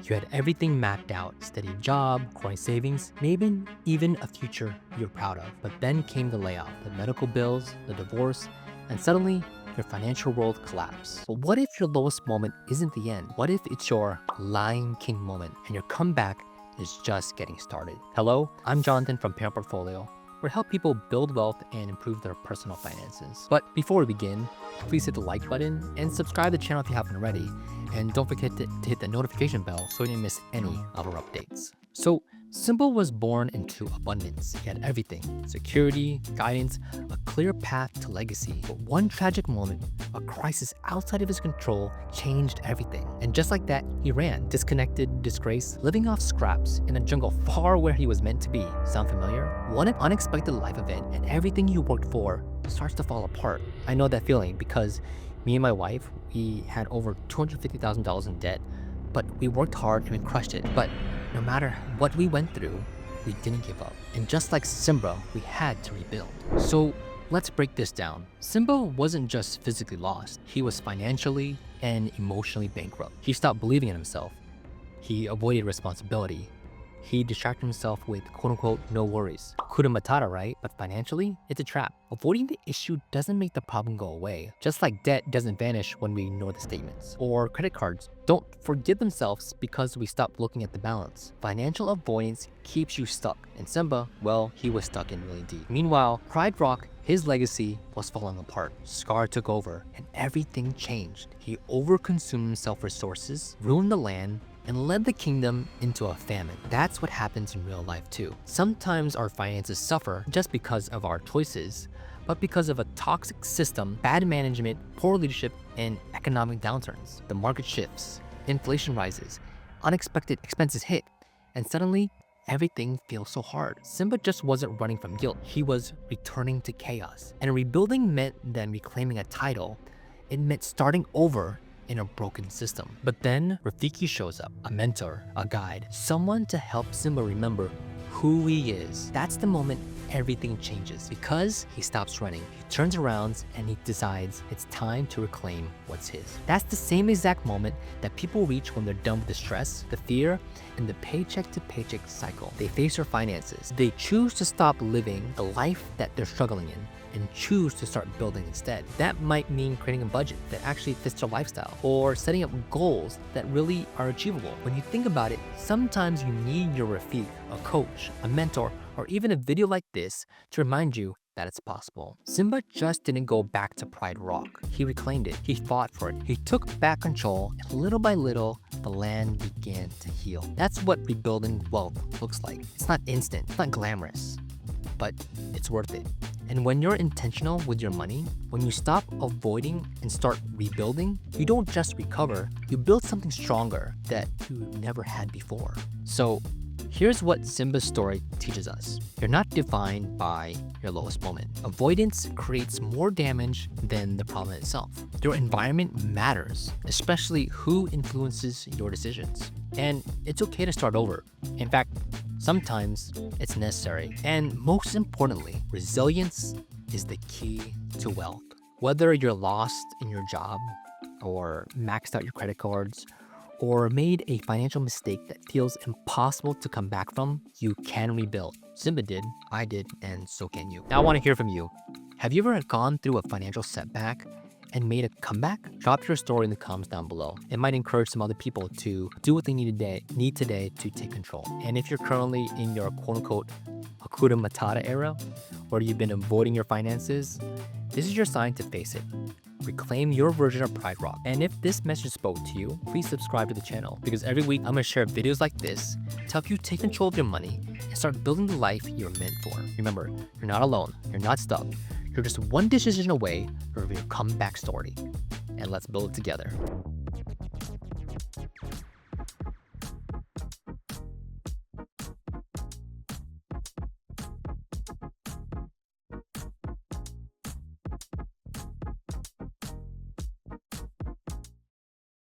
You had everything mapped out, steady job, growing savings, maybe even a future you're proud of. But then came the layoff, the medical bills, the divorce, and suddenly your financial world collapsed. But what if your lowest moment isn't the end? What if it's your Lion King moment and your comeback is just getting started? Hello, I'm Jonathan from Parent Portfolio. We help people build wealth and improve their personal finances. But before we begin, please hit the like button and subscribe to the channel if you haven't already. And don't forget to hit the notification bell so you don't miss any of our updates. So Simba was born into abundance. He had everything: security, guidance, a clear path to legacy. But one tragic moment, a crisis outside of his control, changed everything. And just like that, he ran, disconnected, disgraced, living off scraps in a jungle far where he was meant to be. Sound familiar? One unexpected life event and everything you worked for starts to fall apart. I know that feeling because me and my wife, we had over $250,000 in debt, but we worked hard and we crushed it. But no matter what we went through, we didn't give up. And just like Simba, we had to rebuild. So let's break this down. Simba wasn't just physically lost. He was financially and emotionally bankrupt. He stopped believing in himself. He avoided responsibility. He distracted himself with quote-unquote no worries. Hakuna Matata, right? But financially, it's a trap. Avoiding the issue doesn't make the problem go away. Just like debt doesn't vanish when we ignore the statements. Or credit cards don't forgive themselves because we stop looking at the balance. Financial avoidance keeps you stuck. And Simba, well, he was stuck in really deep. Meanwhile, Pride Rock, his legacy was falling apart. Scar took over and everything changed. He overconsumed himself resources, ruined the land, and led the kingdom into a famine. That's what happens in real life too. Sometimes our finances suffer just because of our choices, but because of a toxic system, bad management, poor leadership, and economic downturns. The market shifts, inflation rises, unexpected expenses hit, and suddenly everything feels so hard. Simba just wasn't running from guilt. He was returning to chaos. And rebuilding meant then reclaiming a title. It meant starting over in a broken system. But then Rafiki shows up, a mentor, a guide, someone to help Simba remember who he is. That's the moment everything changes because he stops running. He turns around and he decides it's time to reclaim what's his. That's the same exact moment that people reach when they're done with the stress, the fear, and the paycheck to paycheck cycle. They face their finances. They choose to stop living the life that they're struggling in and choose to start building instead. That might mean creating a budget that actually fits their lifestyle or setting up goals that really are achievable. When you think about it, sometimes you need your Rafiq, a coach, a mentor, or even a video like this to remind you that it's possible. Simba just didn't go back to Pride Rock. He reclaimed it. He fought for it. He took back control, and little by little, the land began to heal. That's what rebuilding wealth looks like. It's not instant, it's not glamorous, but it's worth it. And when you're intentional with your money, when you stop avoiding and start rebuilding, you don't just recover, you build something stronger that you never had before. So here's what Simba's story teaches us. You're not defined by your lowest moment. Avoidance creates more damage than the problem itself. Your environment matters, especially who influences your decisions. And it's okay to start over. In fact, sometimes it's necessary. And most importantly, resilience is the key to wealth. Whether you're lost in your job or maxed out your credit cards or made a financial mistake that feels impossible to come back from, you can rebuild. Simba did, I did, and so can you. Now I want to hear from you. Have you ever gone through a financial setback and made a comeback? Drop your story in the comments down below. It might encourage some other people to do what they need today to take control. And if you're currently in your quote-unquote Hakuna Matata era, where you've been avoiding your finances, this is your sign to face it. Reclaim your version of Pride Rock. And if this message spoke to you, please subscribe to the channel because every week I'm gonna share videos like this to help you take control of your money and start building the life you're meant for. Remember, you're not alone, you're not stuck. You're just one decision away from your comeback story. And let's build it together.